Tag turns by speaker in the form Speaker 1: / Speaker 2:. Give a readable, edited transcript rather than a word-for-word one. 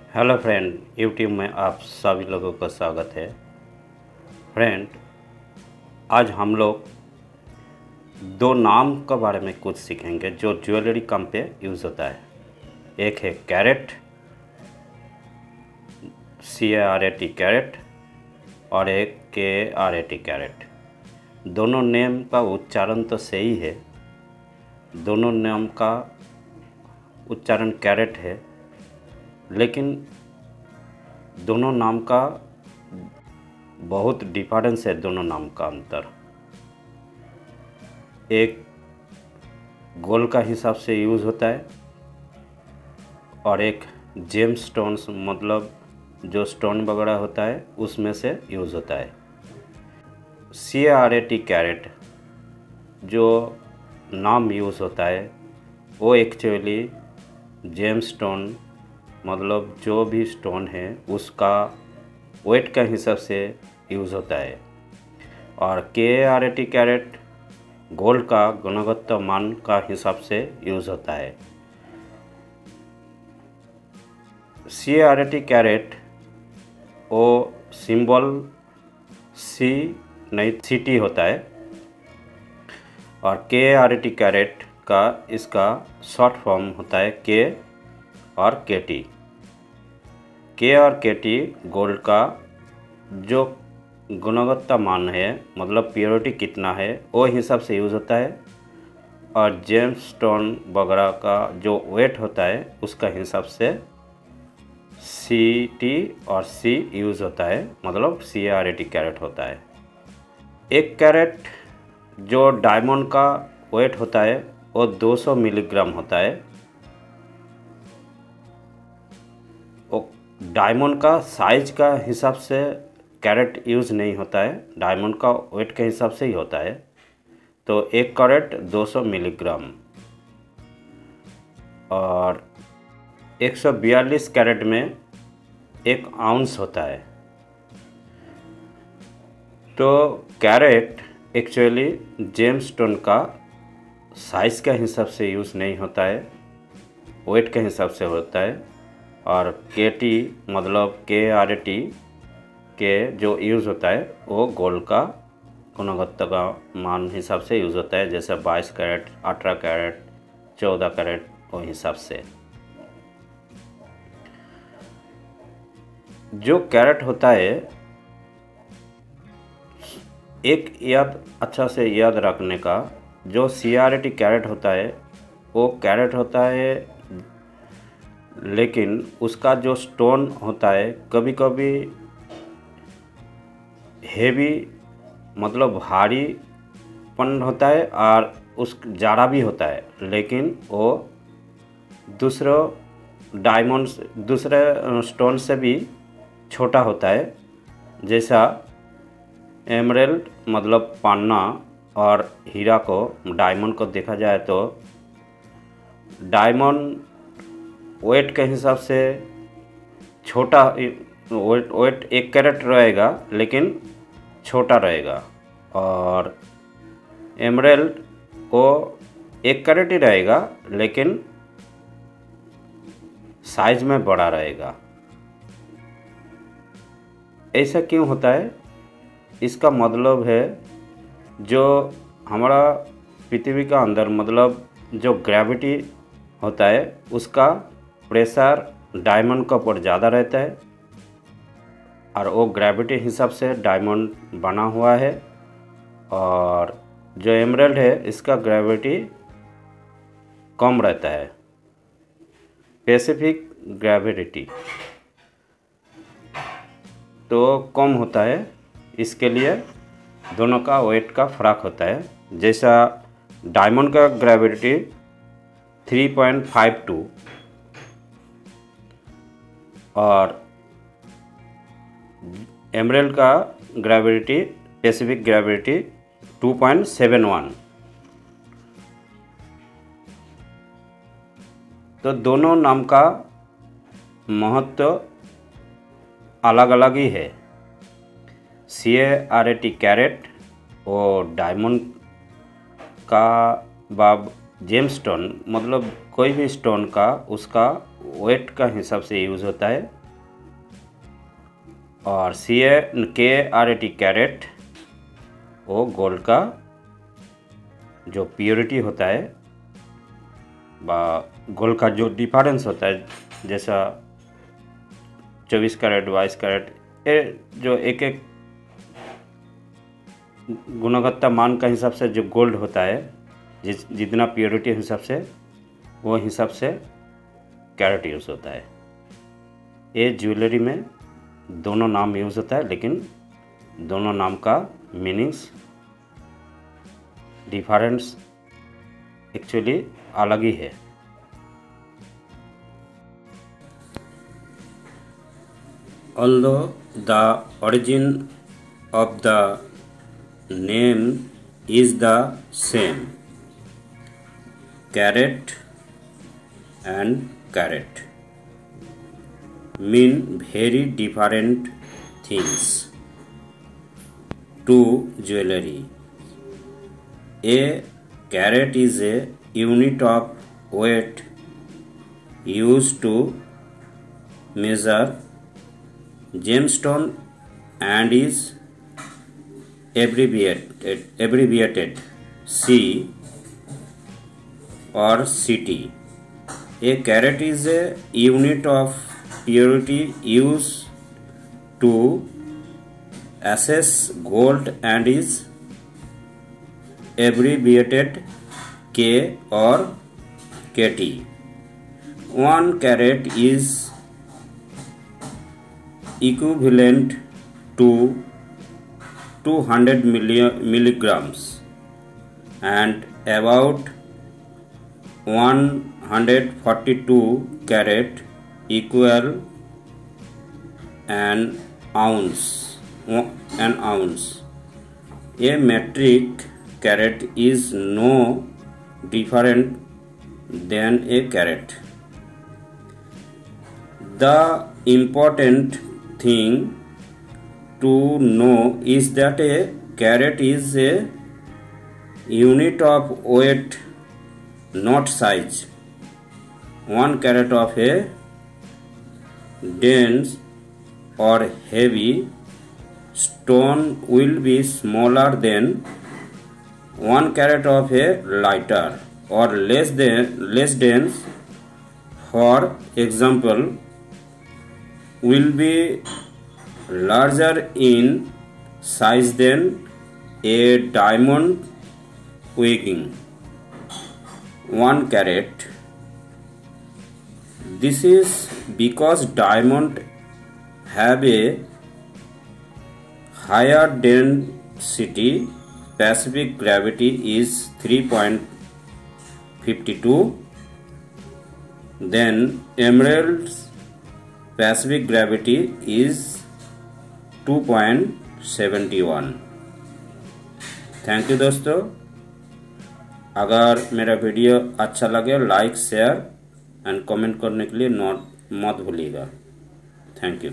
Speaker 1: Hello friend, YouTube में आप सभी लोगों का स्वागत है। फ्रेंड, आज हम लोग दो नाम के बारे में कुछ सीखेंगे जो ज्वेलरी काम पे यूज़ होता है। एक है कैरेट, CARAT कैरेट, और एक KRAT कैरेट। दोनों नेम का उच्चारण तो सही है, दोनों नाम का उच्चारण कैरेट है, लेकिन दोनों नाम का बहुत डिफरेंस है। दोनों नाम का अंतर, एक गोल का हिसाब से यूज़ होता है और एक जेम स्टोन्स मतलब जो स्टोन वगैरह होता है उसमें से यूज़ होता है। CARAT कैरेट जो नाम यूज़ होता है वो एक्चुअली जेम स्टोन मतलब जो भी स्टोन है उसका वेट का हिसाब से यूज़ होता है, और KRAT कैरेट गोल्ड का गुणवत्ता मान का हिसाब से यूज़ होता है। CARAT कैरेट वो सिंबल C नहीं CT होता है, और KRAT कैरेट का इसका शॉर्ट फॉर्म होता है K और KT। K और KT गोल्ड का जो गुणवत्ता मान है मतलब प्योरिटी कितना है वो हिसाब से यूज़ होता है, और जेम स्टोन वगैरह का जो वेट होता है उसका हिसाब से CT और C यूज़ होता है, मतलब CARAT कैरेट होता है। एक कैरेट जो डायमंड का वेट होता है वो 200 मिलीग्राम होता है। वो डायमंड का साइज का हिसाब से कैरेट यूज़ नहीं होता है, डायमंड का वेट के हिसाब से ही होता है। तो एक कैरेट 200 मिलीग्राम और 142 कैरेट में 1 आउंस होता है। तो कैरेट एक्चुअली जेम स्टोन का साइज़ के हिसाब से यूज़ नहीं होता है, वेट के हिसाब से होता है। और KT मतलब KRAT के जो यूज़ होता है वो गोल्ड का गुणवत्ता का मान हिसाब से यूज़ होता है, जैसे 22 कैरेट, 18 कैरेट, 14 कैरेट वो हिसाब से। जो कैरेट होता है एक याद अच्छा से याद रखने का, जो CRAT कैरेट होता है वो कैरेट होता है, लेकिन उसका जो स्टोन होता है कभी कभी हेवी मतलब भारीपन होता है और उस जाड़ा भी होता है, लेकिन वो दूसरे स्टोन से भी छोटा होता है। जैसा एमरेल्ड मतलब पन्ना और हीरा को, डायमंड को देखा जाए तो डायमंड वेट के हिसाब से छोटा वेट 1 कैरेट रहेगा लेकिन छोटा रहेगा, और एमरेल्ड वो 1 कैरेट ही रहेगा लेकिन साइज में बड़ा रहेगा। ऐसा क्यों होता है? इसका मतलब है जो हमारा पृथ्वी का अंदर मतलब जो ग्रेविटी होता है उसका प्रेशर डायमंड के ऊपर ज़्यादा रहता है, और वो ग्रेविटी हिसाब से डायमंड बना हुआ है। और जो एमरेल्ड है इसका ग्रेविटी कम रहता है, स्पेसिफिक ग्रेविटी तो कम होता है, इसके लिए दोनों का वेट का फ़र्क होता है। जैसा डायमंड का ग्रेविटी 3.52 और एमरेल्ड का ग्रेविटी स्पेसिफिक ग्रेविटी 2.71। तो दोनों नाम का महत्व अलग अलग ही है। CARAT कैरेट और डायमंड का बाब जेम स्टोन मतलब कोई भी स्टोन का उसका वेट का हिसाब से यूज़ होता है, और KRAT कैरेट वो गोल्ड का जो प्योरिटी होता है गोल्ड का जो डिफरेंस होता है, जैसा 24 कैरेट 22 कैरेट, ये जो एक एक गुणवत्ता मान का हिसाब से जो गोल्ड होता है, जितना प्योरिटी हिसाब से वो हिसाब से कैरेट यूज़ होता है। ये ज्वेलरी में दोनों नाम यूज़ होता है, लेकिन दोनों नाम का मीनिंग्स डिफरेंस एक्चुअली अलग ही है। Although the origin of the name is the same, carat and carat mean very different things to jewelry. A carat is a unit of weight used to measure gemstone and is abbreviated C or CT. A carat is a unit of purity used to assess gold and is abbreviated K or KT. 1 carat is equivalent to 200 milligrams and about 142 carat equal an ounce. A metric carat is no different than a carat. The important thing to know is that a carat is a unit of weight, not size. 1 carat of a dense or heavy stone will be smaller than 1 carat of a lighter or less dense. For example, will be larger in size than a diamond weighing 1 carat. This is because diamond have a higher density. Specific gravity is 3.52. Then emeralds specific gravity is 2.71. Thank you दोस्तों। अगर मेरा video अच्छा लगे like share and comment करने के लिए मत भूलिएगा। Thank you.